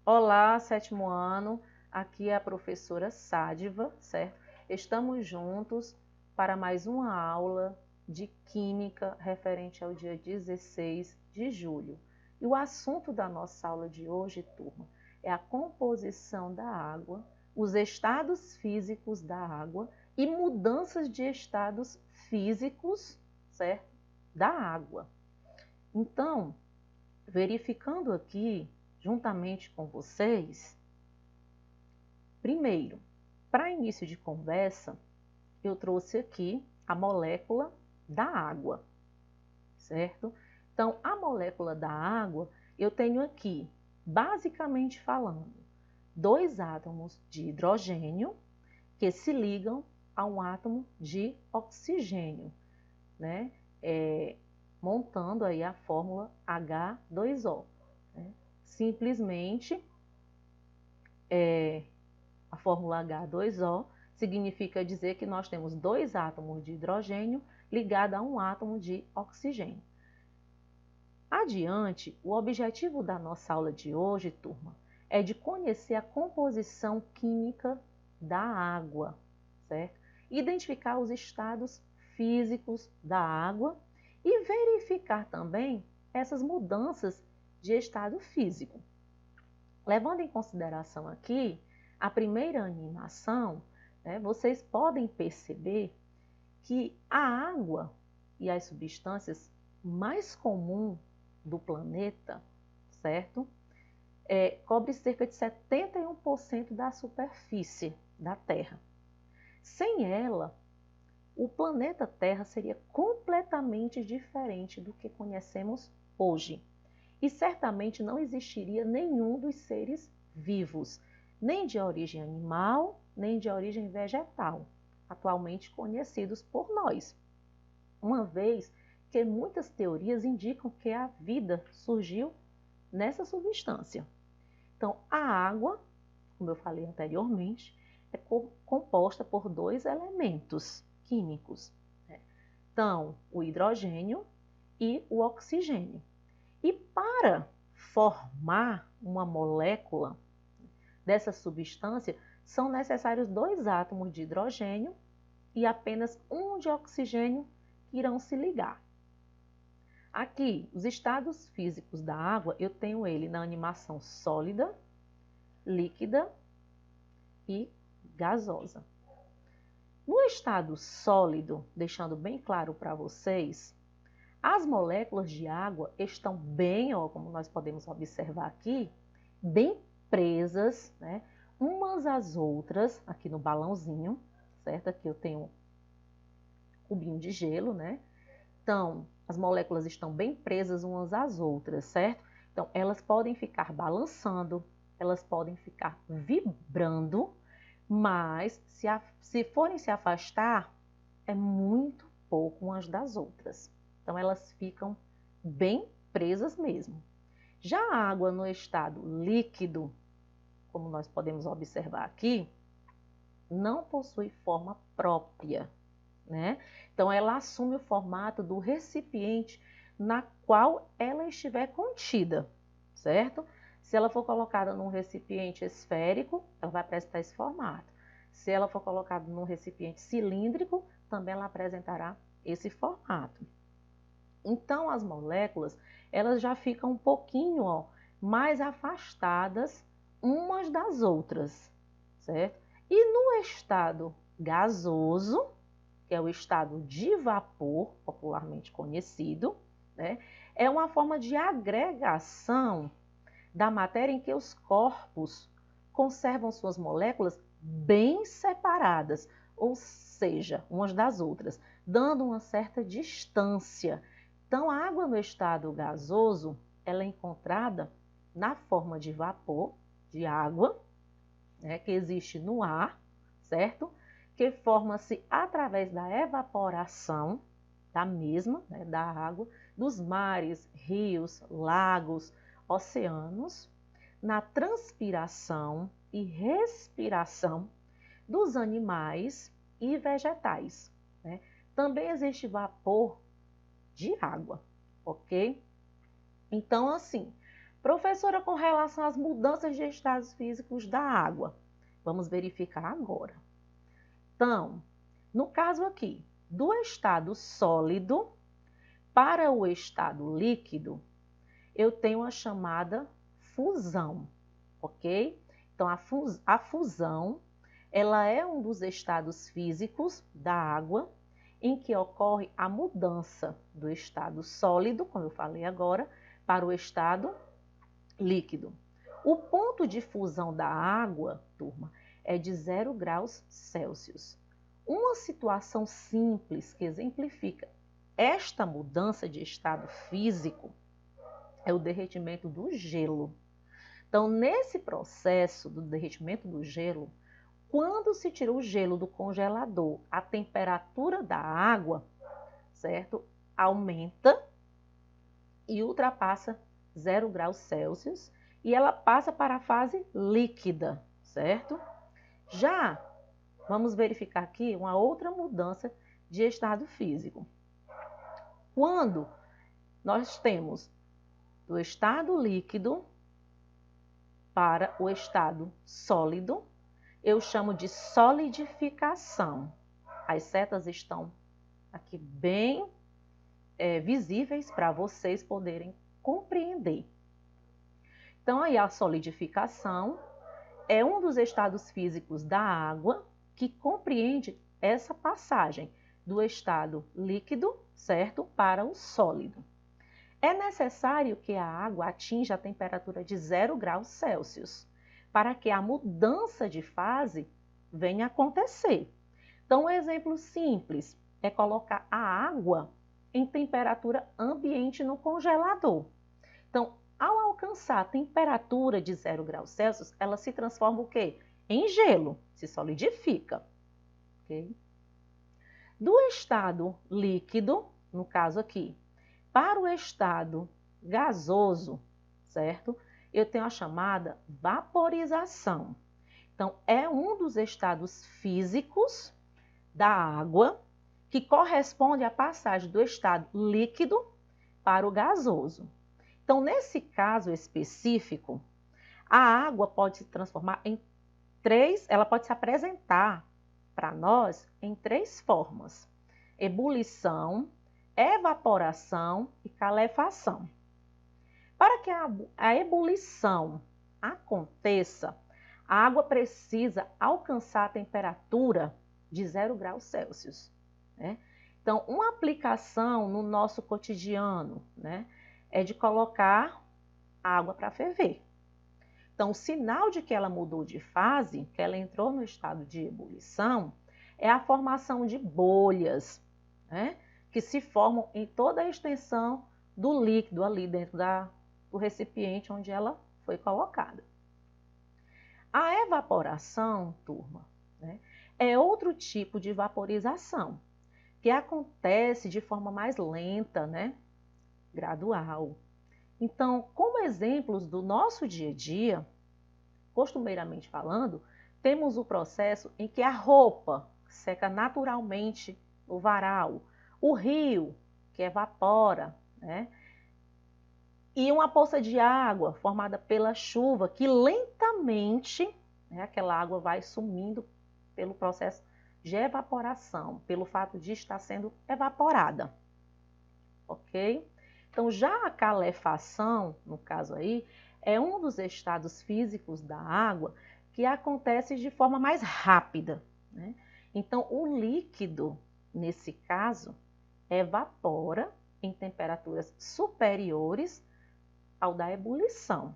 Olá, sétimo ano, aqui é a professora Sádiva, certo? Estamos juntos para mais uma aula de Química referente ao dia 16 de julho. E o assunto da nossa aula de hoje, turma, é a composição da água, os estados físicos da água e mudanças de estados físicos, certo? Da água. Então, verificando aqui, juntamente com vocês, primeiro, para início de conversa, eu trouxe aqui a molécula da água, certo? Então, a molécula da água, eu tenho aqui, basicamente falando, dois átomos de hidrogênio que se ligam a um átomo de oxigênio, né? Montando aí a fórmula H2O. Né? Simplesmente, a fórmula H2O significa dizer que nós temos dois átomos de hidrogênio ligados a um átomo de oxigênio. Adiante, o objetivo da nossa aula de hoje, turma, é de conhecer a composição química da água, certo? Identificar os estados físicos da água e verificar também essas mudanças de estado físico. Levando em consideração aqui a primeira animação, né, vocês podem perceber que a água e as substâncias mais comuns do planeta, certo? Cobre cerca de 71% da superfície da Terra. Sem ela, o planeta Terra seria completamente diferente do que conhecemos hoje. E certamente não existiria nenhum dos seres vivos, nem de origem animal, nem de origem vegetal, atualmente conhecidos por nós. Uma vez que muitas teorias indicam que a vida surgiu nessa substância. Então, a água, como eu falei anteriormente, é composta por dois elementos químicos. Né? Então, o hidrogênio e o oxigênio. E para formar uma molécula dessa substância, são necessários dois átomos de hidrogênio e apenas um de oxigênio que irão se ligar. Aqui, os estados físicos da água, eu tenho ele na animação sólida, líquida e gasosa. No estado sólido, deixando bem claro para vocês, as moléculas de água estão bem, como nós podemos observar aqui, bem presas, né, umas às outras, aqui no balãozinho, certo? Aqui eu tenho um cubinho de gelo, né? Então, as moléculas estão bem presas umas às outras, certo? Então, elas podem ficar balançando, elas podem ficar vibrando, mas se forem se afastar, é muito pouco umas das outras. Então, elas ficam bem presas mesmo. Já a água no estado líquido, como nós podemos observar aqui, não possui forma própria, né? Então, ela assume o formato do recipiente na qual ela estiver contida, certo? Se ela for colocada num recipiente esférico, ela vai apresentar esse formato. Se ela for colocada num recipiente cilíndrico, também ela apresentará esse formato. Então, as moléculas, elas já ficam um pouquinho, mais afastadas umas das outras, certo? E no estado gasoso, que é o estado de vapor, popularmente conhecido, né, é uma forma de agregação da matéria em que os corpos conservam suas moléculas bem separadas, ou seja, umas das outras, dando uma certa distância. Então, a água no estado gasoso, ela é encontrada na forma de vapor, de água, né, que existe no ar, certo? Que forma-se através da evaporação da mesma, né, da água, dos mares, rios, lagos, oceanos, na transpiração e respiração dos animais e vegetais. Né? Também existe vapor de água, ok? Então, assim, Professora, com relação às mudanças de estados físicos da água, vamos verificar agora. Então, no caso aqui, do estado sólido para o estado líquido, eu tenho a chamada fusão, ok? Então, a fusão, ela é um dos estados físicos da água em que ocorre a mudança do estado sólido, como eu falei agora, para o estado líquido. O ponto de fusão da água, turma, é de 0 graus Celsius. Uma situação simples que exemplifica esta mudança de estado físico é o derretimento do gelo. Então, nesse processo do derretimento do gelo, quando se tira o gelo do congelador, a temperatura da água, certo, aumenta e ultrapassa 0 graus Celsius e ela passa para a fase líquida, certo? Já vamos verificar aqui uma outra mudança de estado físico. Quando nós temos do estado líquido para o estado sólido, eu chamo de solidificação. As setas estão aqui bem visíveis para vocês poderem compreender. Então, aí a solidificação é um dos estados físicos da água que compreende essa passagem do estado líquido, certo, para o sólido. É necessário que a água atinja a temperatura de 0 graus Celsius para que a mudança de fase venha a acontecer. Então, um exemplo simples é colocar a água em temperatura ambiente no congelador. Então, ao alcançar a temperatura de 0 graus Celsius, ela se transforma o quê? Em gelo, se solidifica. Okay? Do estado líquido, no caso aqui, para o estado gasoso, certo? Eu tenho a chamada vaporização. Então, é um dos estados físicos da água que corresponde à passagem do estado líquido para o gasoso. Então, nesse caso específico, a água pode se transformar em ela pode se apresentar para nós em 3 formas: ebulição, evaporação e calefação. Para que a ebulição aconteça, a água precisa alcançar a temperatura de 0 graus Celsius. Né? Então, uma aplicação no nosso cotidiano, né, é de colocar água para ferver. Então, o sinal de que ela mudou de fase, que ela entrou no estado de ebulição, é a formação de bolhas, né, que se formam em toda a extensão do líquido ali dentro do recipiente onde ela foi colocada. A evaporação, turma, né, é outro tipo de vaporização, que acontece de forma mais lenta, né, gradual. Então, como exemplos do nosso dia a dia, costumeiramente falando, temos o processo em que a roupa seca naturalmente no varal, o rio, que evapora, né? E uma poça de água formada pela chuva, que lentamente, né, aquela água vai sumindo pelo processo de evaporação, pelo fato de estar sendo evaporada. Ok? Então, já a calefação, no caso aí, é um dos estados físicos da água que acontece de forma mais rápida, né? Então, o líquido, nesse caso, evapora em temperaturas superiores ao da ebulição.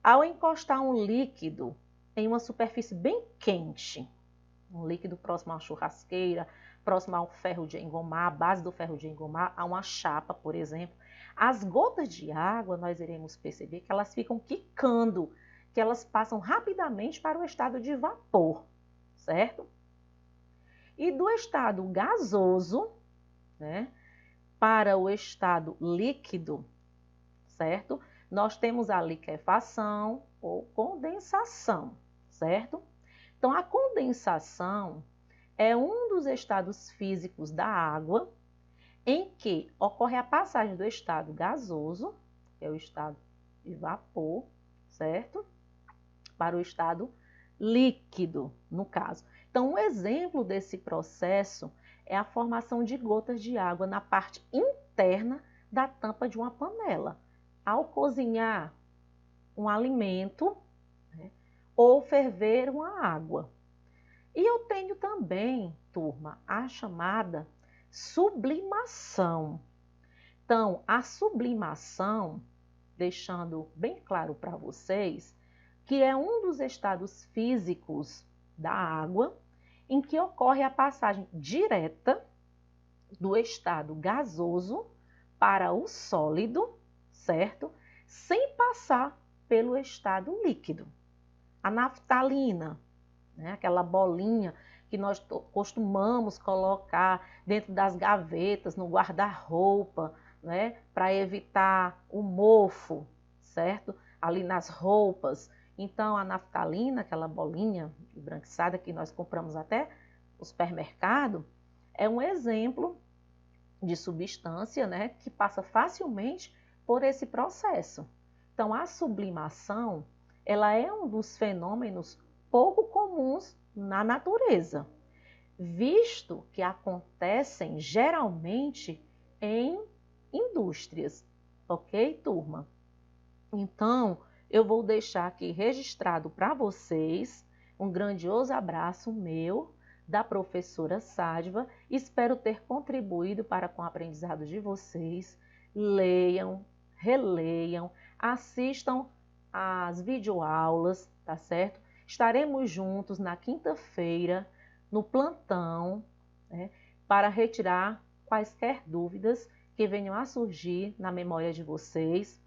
Ao encostar um líquido em uma superfície bem quente, um líquido próximo a uma churrasqueira, próximo ao ferro de engomar, a base do ferro de engomar, a uma chapa, por exemplo, as gotas de água, nós iremos perceber que elas ficam quicando, que elas passam rapidamente para o estado de vapor, certo? E do estado gasoso, né, para o estado líquido, certo? Nós temos a liquefação ou condensação, certo? Então, a condensação é um dos estados físicos da água em que ocorre a passagem do estado gasoso, que é o estado de vapor, certo? Para o estado líquido, no caso. Então, um exemplo desse processo é a formação de gotas de água na parte interna da tampa de uma panela. Ao cozinhar um alimento, né, ou ferver uma água. E eu tenho também, turma, a chamada sublimação. Então, a sublimação, deixando bem claro para vocês, que é um dos estados físicos da água em que ocorre a passagem direta do estado gasoso para o sólido, certo? Sem passar pelo estado líquido. A naftalina, né? Aquela bolinha que nós costumamos colocar dentro das gavetas, no guarda-roupa, né? Para evitar o mofo, certo? Ali nas roupas. Então, a naftalina, aquela bolinha embranquiçada que nós compramos até no supermercado, é um exemplo de substância, né, que passa facilmente por esse processo. Então, a sublimação, ela é um dos fenômenos pouco comuns na natureza, visto que acontecem geralmente em indústrias, ok, turma? Então, eu vou deixar aqui registrado para vocês um grandioso abraço meu, da professora Sádva. Espero ter contribuído para com o aprendizado de vocês. Leiam, releiam, assistam às videoaulas, tá certo? Estaremos juntos na quinta-feira, no plantão, né, para retirar quaisquer dúvidas que venham a surgir na memória de vocês.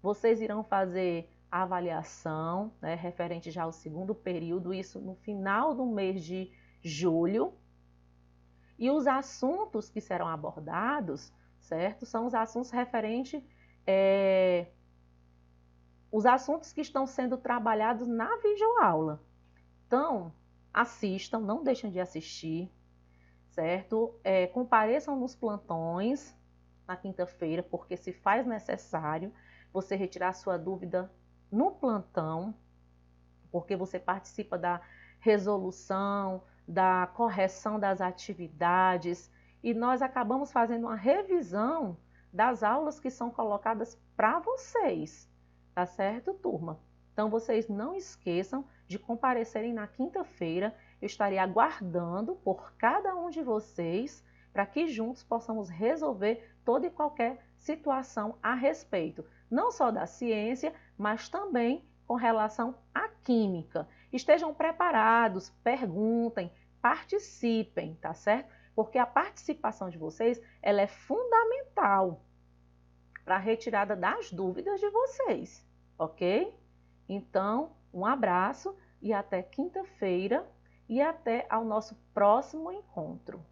Vocês irão fazer a avaliação, né, referente já ao segundo período, isso no final do mês de julho. E os assuntos que serão abordados, certo? São os assuntos referentes, os assuntos que estão sendo trabalhados na videoaula. Então, assistam, não deixem de assistir, certo? Compareçam nos plantões na quinta-feira, porque se faz necessário você retirar sua dúvida no plantão, porque você participa da resolução, da correção das atividades, e nós acabamos fazendo uma revisão das aulas que são colocadas para vocês, tá certo, turma? Então, vocês não esqueçam de comparecerem na quinta-feira. Eu estarei aguardando por cada um de vocês para que juntos possamos resolver toda e qualquer situação a respeito, não só da ciência, mas também com relação à química. Estejam preparados, perguntem, participem, tá certo? Porque a participação de vocês, ela é fundamental para a retirada das dúvidas de vocês, ok? Então, um abraço e até quinta-feira e até ao nosso próximo encontro.